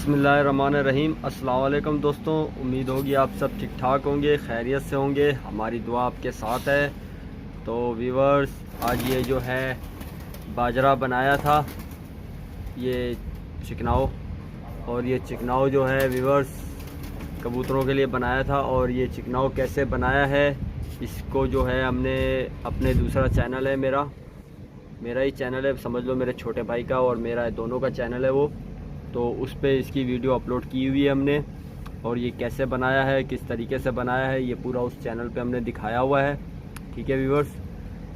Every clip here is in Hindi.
बिस्मिल्लाहिर्रहमानिर्रहीम। अस्सलाम वालेकुम दोस्तों, उम्मीद होगी आप सब ठीक ठाक होंगे, खैरियत से होंगे। हमारी दुआ आपके साथ है। तो व्यूवर्स, आज ये जो है बाजरा बनाया था, ये चिकनाओ, और ये चिकनाओ जो है व्यूवर्स कबूतरों के लिए बनाया था। और ये चिकनाओ कैसे बनाया है, इसको जो है हमने अपने दूसरा चैनल है, मेरा ही चैनल है, समझ लो मेरे छोटे भाई का और मेरा दोनों का चैनल है वो, तो उस पर इसकी वीडियो अपलोड की हुई है हमने। और ये कैसे बनाया है, किस तरीके से बनाया है, ये पूरा उस चैनल पे हमने दिखाया हुआ है। ठीक है व्यूवर्स,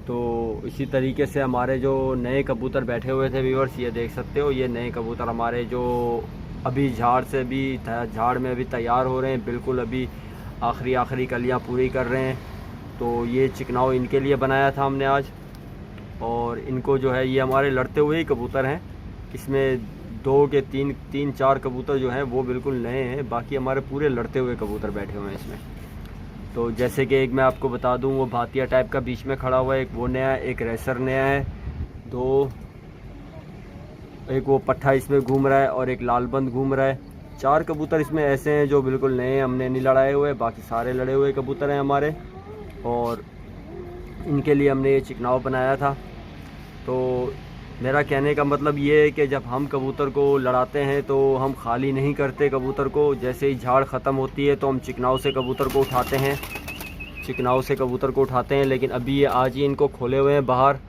तो इसी तरीके से हमारे जो नए कबूतर बैठे हुए थे व्यूवर्स, ये देख सकते हो, ये नए कबूतर हमारे जो अभी झाड़ में अभी तैयार हो रहे हैं, बिल्कुल अभी आखिरी कलियाँ पूरी कर रहे हैं। तो ये चिकनाओ इनके लिए बनाया था हमने आज। और इनको जो है, ये हमारे लड़ते हुए ही कबूतर हैं, इसमें 2 के 3-4 कबूतर जो हैं वो बिल्कुल नए हैं, बाकी हमारे पूरे लड़ते हुए कबूतर बैठे हुए हैं इसमें। तो जैसे कि एक मैं आपको बता दूं, वो भातिया टाइप का बीच में खड़ा हुआ है, एक वो नया है, एक रेसर नया है, एक वो पट्ठा इसमें घूम रहा है और एक लालबंद घूम रहा है। 4 कबूतर इसमें ऐसे हैं जो बिल्कुल नए हैं, हमने नहीं लड़ाए हुए, बाकी सारे लड़े हुए कबूतर हैं हमारे। और इनके लिए हमने ये चिकनाव बनाया था। तो मेरा कहने का मतलब ये है कि जब हम कबूतर को लड़ाते हैं तो हम खाली नहीं करते कबूतर को। जैसे ही झाड़ ख़त्म होती है तो हम चिकनाव से कबूतर को उठाते हैं, लेकिन अभी ये आज ही इनको खोले हुए हैं बाहर,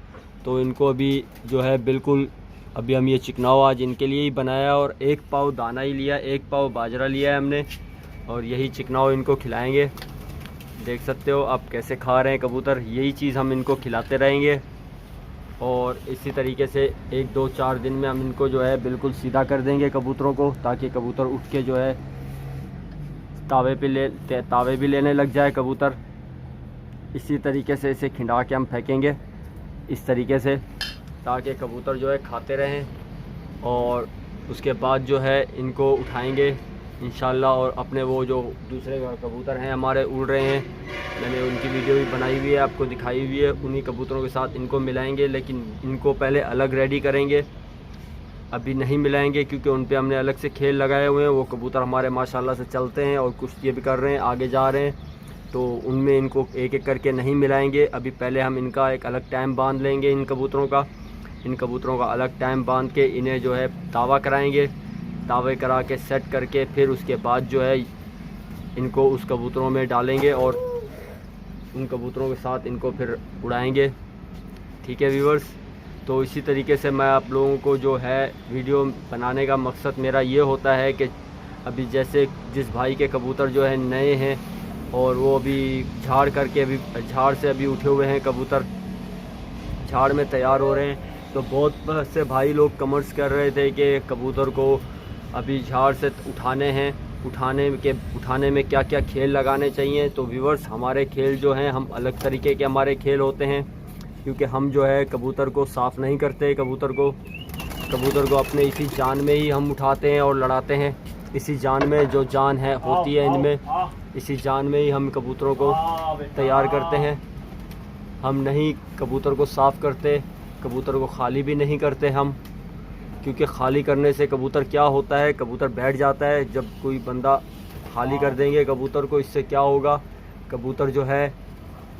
तो इनको अभी जो है बिल्कुल अभी हम ये चिकनाव आज इनके लिए ही बनाया। और 1 पाव दाना ही लिया, 1 पाव बाजरा लिया है हमने, और यही चिकनाव इनको खिलाएँगे। देख सकते हो आप कैसे खा रहे हैं कबूतर, यही चीज़ हम इनको खिलाते रहेंगे। और इसी तरीके से 1-2-4 दिन में हम इनको जो है बिल्कुल सीधा कर देंगे कबूतरों को, ताकि कबूतर उठ के जो है तावे भी लेने लग जाए कबूतर। इसी तरीके से इसे खिंडा के हम फेंकेंगे इस तरीके से, ताकि कबूतर जो है खाते रहें। और उसके बाद जो है इनको उठाएंगे इंशाल्लाह। और अपने वो जो दूसरे कबूतर हैं हमारे उड़ रहे हैं, मैंने उनकी वीडियो भी बनाई हुई है, आपको दिखाई हुई है, उन्हीं कबूतरों के साथ इनको मिलाएंगे। लेकिन इनको पहले अलग रेडी करेंगे, अभी नहीं मिलाएंगे, क्योंकि उन पे हमने अलग से खेल लगाए हुए हैं। वो कबूतर हमारे माशाल्लाह से चलते हैं और कुश्ती भी कर रहे हैं, आगे जा रहे हैं, तो उनमें इनको एक एक करके नहीं मिलाएंगे। अभी पहले हम इनका एक अलग टाइम बांध लेंगे, इन कबूतरों का अलग टाइम बांध के इन्हें जो है दावा कराएँगे, दावे करा के सेट करके फिर उसके बाद जो है इनको उस कबूतरों में डालेंगे और उन कबूतरों के साथ इनको फिर उड़ाएंगे। ठीक है व्यूवर्स, तो इसी तरीके से मैं आप लोगों को जो है वीडियो बनाने का मकसद मेरा ये होता है कि अभी जैसे जिस भाई के कबूतर जो है नए हैं और वो अभी झाड़ से अभी उठे हुए हैं कबूतर, झाड़ में तैयार हो रहे हैं, तो बहुत से भाई लोग कमेंट्स कर रहे थे कि कबूतर को अभी झाड़ से उठाने में क्या क्या खेल लगाने चाहिए। तो व्यूवर्स, हमारे खेल जो हैं, हम अलग तरीके के हमारे खेल होते हैं, क्योंकि हम जो है कबूतर को साफ़ नहीं करते, कबूतर को अपने इसी जान में ही हम उठाते हैं और लड़ाते हैं। इसी जान में जो जान है होती है इनमें, इसी जान में ही हम कबूतरों को तैयार करते हैं। हम नहीं कबूतर को साफ़ करते, कबूतर को खाली भी नहीं करते हम, क्योंकि खाली करने से कबूतर क्या होता है, कबूतर बैठ जाता है। जब कोई बंदा खाली कर देंगे कबूतर को, इससे क्या होगा, कबूतर जो है,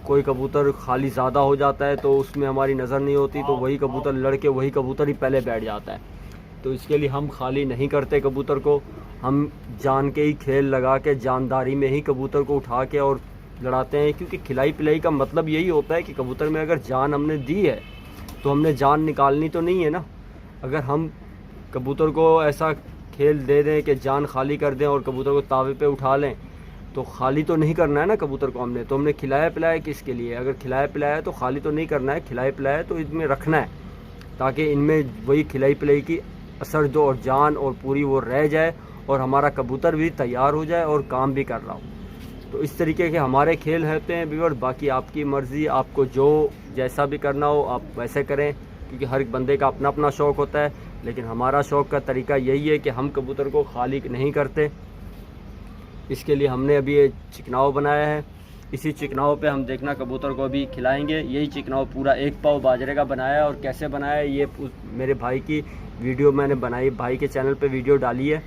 कोई कबूतर खाली ज़्यादा हो जाता है तो उसमें हमारी नज़र नहीं होती, तो वही कबूतर लड़ के वही कबूतर ही पहले बैठ जाता है। तो इसके लिए हम खाली नहीं करते कबूतर को, हम जान के ही खेल लगा के जानदारी में ही कबूतर को उठा के और लड़ाते हैं। क्योंकि खिलाई पिलाई का मतलब यही होता है कि कबूतर में अगर जान हमने दी है तो हमने जान निकालनी तो नहीं है ना। अगर हम कबूतर को ऐसा खेल दे दें कि जान खाली कर दें और कबूतर को तावे पे उठा लें, तो खाली तो नहीं करना है ना कबूतर को हमने। तो हमने खिलाया पिलाया किसके लिए, अगर खिलाया पिलाया तो खाली तो नहीं करना है, खिलाया पिलाया तो इसमें रखना है, ताकि इनमें वही खिलाई पिलाई की असर जो और जान और पूरी वो रह जाए और हमारा कबूतर भी तैयार हो जाए और काम भी कर रहा हो। तो इस तरीके के हमारे खेल होते हैं व्यूअर। बाकी आपकी मर्ज़ी, आपको जो जैसा भी करना हो आप वैसे करें, क्योंकि हर एक बंदे का अपना अपना शौक़ होता है। लेकिन हमारा शौक़ का तरीका यही है कि हम कबूतर को खाली नहीं करते। इसके लिए हमने अभी ये चिकनाव बनाया है। इसी चिकनाव पे हम देखना कबूतर को अभी खिलाएंगे। यही चिकनाव पूरा 1 पाव बाजरे का बनाया है। और कैसे बनाया है ये मेरे भाई की वीडियो मैंने बनाई, भाई के चैनल पे वीडियो डाली है,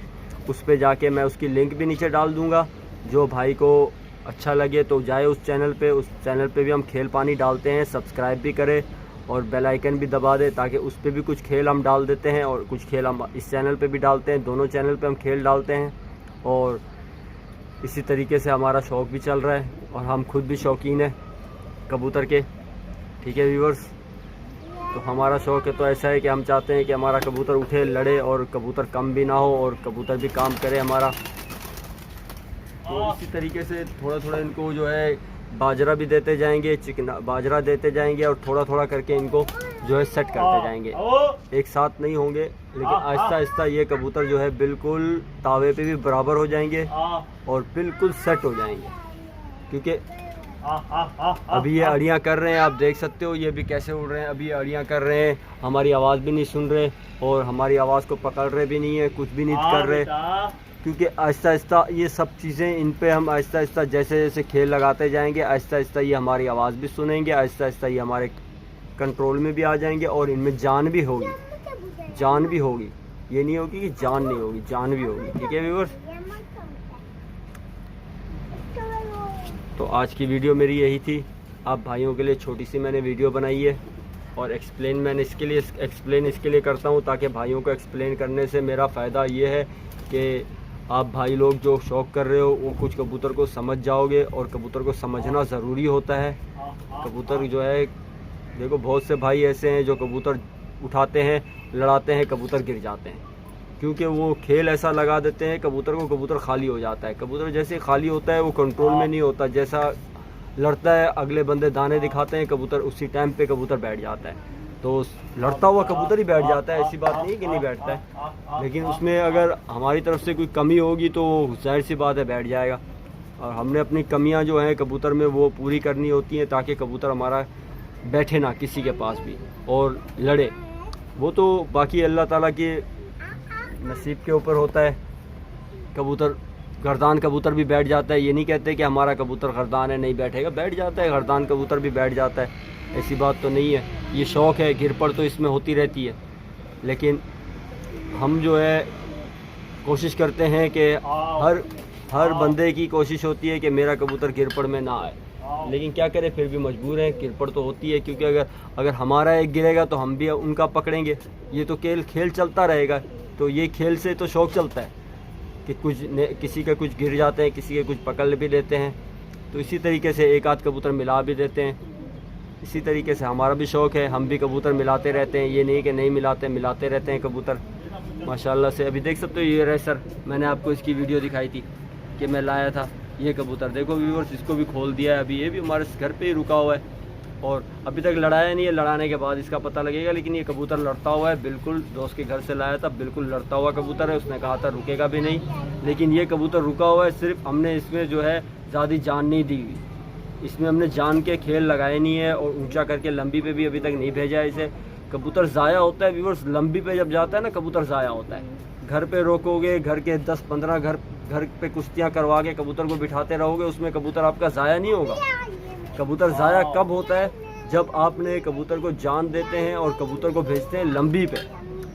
उस पर जाके मैं उसकी लिंक भी नीचे डाल दूँगा। जो भाई को अच्छा लगे तो जाए उस चैनल पे भी हम खेल पानी डालते हैं, सब्सक्राइब भी करें और बेल आइकन भी दबा दें, ताकि उस पर भी कुछ खेल हम डाल देते हैं और कुछ खेल हम इस चैनल पे भी डालते हैं। दोनों चैनल पे हम खेल डालते हैं और इसी तरीके से हमारा शौक़ भी चल रहा है और हम खुद भी शौकीन हैं कबूतर के। ठीक है व्यूअर्स, तो हमारा शौक़ है तो ऐसा है कि हम चाहते हैं कि हमारा कबूतर उठे, लड़े और कबूतर कम भी ना हो और कबूतर भी काम करे हमारा। तो इसी तरीके से थोड़ा थोड़ा इनको जो है बाजरा भी देते जाएंगे, बाजरा देते जाएंगे और थोड़ा थोड़ा करके इनको जो है सेट करते जाएंगे। एक साथ नहीं होंगे, लेकिन आहिस्ता आहिस्ता ये कबूतर जो है बिल्कुल तावे पे भी बराबर हो जाएंगे और बिल्कुल सेट हो जाएंगे। क्योंकि अभी ये अड़ियाँ कर रहे हैं, आप देख सकते हो ये भी कैसे उड़ रहे हैं। अभी अड़ियाँ कर रहे हैं, हमारी आवाज़ भी नहीं सुन रहे और हमारी आवाज़ को पकड़ रहे भी नहीं है, कुछ भी नहीं कर रहे। क्योंकि आहिस्ता आहिस्ता ये सब चीज़ें, इन पे हम आहिस्ता आहिस्ता जैसे जैसे खेल लगाते जाएंगे, आहिस्ता आहिस्ता ये हमारी आवाज़ भी सुनेंगे, आहिस्ता आहिस्ता ये हमारे कंट्रोल में भी आ जाएंगे और इनमें जान भी होगी। जान भी होगी, ये नहीं होगी कि जान नहीं होगी, जान भी होगी। ठीक है व्यूअर्स, तो आज की वीडियो मेरी यही थी। आप भाइयों के लिए छोटी सी मैंने वीडियो बनाई है और एक्सप्लेन मैंने इसके लिए करता हूँ, ताकि भाइयों को एक्सप्लेन करने से मेरा फ़ायदा ये है कि आप भाई लोग जो शौक़ कर रहे हो वो कुछ कबूतर को समझ जाओगे और कबूतर को समझना ज़रूरी होता है। कबूतर जो है, देखो बहुत से भाई ऐसे हैं जो कबूतर उठाते हैं, लड़ाते हैं, कबूतर गिर जाते हैं, क्योंकि वो खेल ऐसा लगा देते हैं कबूतर को, कबूतर खाली हो जाता है। कबूतर जैसे खाली होता है वो कंट्रोल में नहीं होता, जैसा लड़ता है अगले बंदे दाने दिखाते हैं, कबूतर उसी टाइम पे कबूतर बैठ जाता है। तो लड़ता हुआ कबूतर ही बैठ जाता है, ऐसी बात नहीं कि नहीं बैठता है, लेकिन उसमें अगर हमारी तरफ से कोई कमी होगी तो जाहिर सी बात है बैठ जाएगा। और हमने अपनी कमियां जो हैं कबूतर में वो पूरी करनी होती हैं, ताकि कबूतर हमारा बैठे ना किसी के पास भी और लड़े। वो तो बाकी अल्लाह ताला के नसीब के ऊपर होता है। कबूतर गर्दान कबूतर भी बैठ जाता है, ये नहीं कहते कि हमारा कबूतर गर्दान है नहीं बैठेगा, बैठ जाता है, गर्दान कबूतर भी बैठ जाता है, ऐसी बात तो नहीं है। ये शौक़ है, गिर पड़ तो इसमें होती रहती है, लेकिन हम जो है कोशिश करते हैं कि हर बंदे की कोशिश होती है कि मेरा कबूतर गिर पड़ में ना आए, लेकिन क्या करें फिर भी मजबूर हैं, गिर पड़ तो होती है। क्योंकि अगर हमारा एक गिरेगा तो हम भी उनका पकड़ेंगे, ये तो खेल चलता रहेगा। तो ये खेल से तो शौक़ चलता है कि किसी का कुछ गिर जाते हैं, किसी के कुछ पकड़ भी लेते हैं, तो इसी तरीके से एक आध कबूतर मिला भी देते हैं। इसी तरीके से हमारा भी शौक़ है, हम भी कबूतर मिलाते रहते हैं, ये नहीं कि नहीं मिलाते रहते हैं कबूतर माशाल्लाह से। अभी देख सकते हो ये रेसर, मैंने आपको इसकी वीडियो दिखाई थी कि मैं लाया था ये कबूतर, देखो व्यूअर्स इसको भी खोल दिया है। अभी ये भी हमारे घर पे ही रुका हुआ है और अभी तक लड़ाया नहीं है, लड़ाने के बाद इसका पता लगेगा। लेकिन ये कबूतर लड़ता हुआ है, बिल्कुल दोस्त के घर से लाया था, बिल्कुल लड़ता हुआ कबूतर है। उसने कहा था रुकेगा भी नहीं, लेकिन ये कबूतर रुका हुआ है। सिर्फ हमने इसमें जो है ज़्यादा जान नहीं दी, इसमें हमने जान के खेल लगाए नहीं है और ऊंचा करके लंबी पे भी अभी तक नहीं भेजा है इसे। कबूतर ज़ाया होता है व्यूअर्स, लंबी पे जब जाता है ना कबूतर ज़ाया होता है। घर पे रोकोगे, घर के 10-15 घर पे कुश्तियाँ करवा के कबूतर को बिठाते रहोगे, उसमें कबूतर आपका ज़ाया नहीं होगा। कबूतर ज़ाया कब होता है? जब आपने कबूतर को जान देते हैं और कबूतर को भेजते हैं लंबी पे।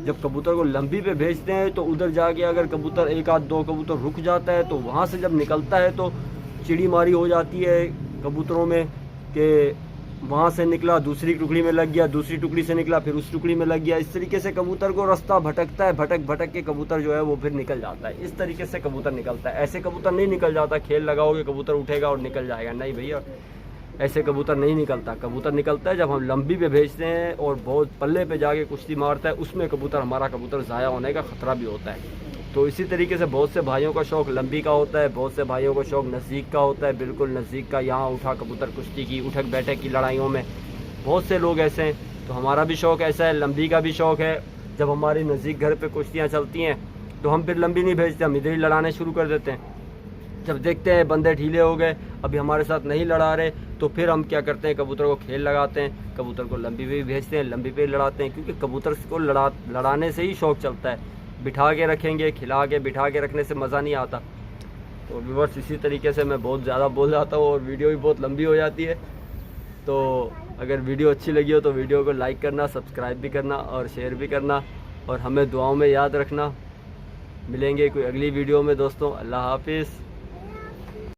जब कबूतर को लंबी पे भेजते हैं तो उधर जाके अगर कबूतर एक आध दो कबूतर रुक जाता है तो वहाँ से जब निकलता है तो चिड़ी मारी हो जाती है कबूतरों में कि वहाँ से निकला दूसरी टुकड़ी में लग गया, दूसरी टुकड़ी से निकला फिर उस टुकड़ी में लग गया। इस तरीके से कबूतर को रास्ता भटकता है, भटक के कबूतर जो है वो फिर निकल जाता है। इस तरीके से कबूतर निकलता है, ऐसे कबूतर नहीं निकल जाता। खेल लगाओगे कबूतर उठेगा और निकल जाएगा, नहीं भैया ऐसे कबूतर नहीं निकलता। कबूतर निकलता है जब हम लंबी पे भेजते हैं और बहुत पल्ले पे जाके कुश्ती मारता है, उसमें हमारा कबूतर ज़ाया होने का ख़तरा भी होता है। तो इसी तरीके से बहुत से भाइयों का शौक़ लंबी का होता है, बहुत से भाइयों का शौक़ नज़दीक का होता है, बिल्कुल नज़दीक का। यहाँ उठा कबूतर कुश्ती की, उठक बैठक की लड़ाइयों में बहुत से लोग ऐसे हैं। तो हमारा भी शौक़ ऐसा है, लंबी का भी शौक़ है। जब हमारी नज़दीक घर पे कुश्तियाँ चलती हैं तो हम फिर लंबी नहीं भेजते, हम इधर ही लड़ाने शुरू कर देते हैं। जब देखते हैं बंदे ढीले हो गए, अभी हमारे साथ नहीं लड़ा रहे, तो फिर हम क्या करते हैं, कबूतर को खेल लगाते हैं, कबूतर को लंबी पे भी भेजते हैं, लंबी पे लड़ाते हैं। क्योंकि कबूतर को लड़ाने से ही शौक़ चलता है। बिठा के रखेंगे, खिला के बिठा के रखने से मज़ा नहीं आता। तो व्यूअर्स इसी तरीके से मैं बहुत ज़्यादा बोल जाता हूँ और वीडियो भी बहुत लंबी हो जाती है। तो अगर वीडियो अच्छी लगी हो तो वीडियो को लाइक करना, सब्सक्राइब भी करना और शेयर भी करना और हमें दुआओं में याद रखना। मिलेंगे कोई अगली वीडियो में दोस्तों। अल्लाह हाफिज़।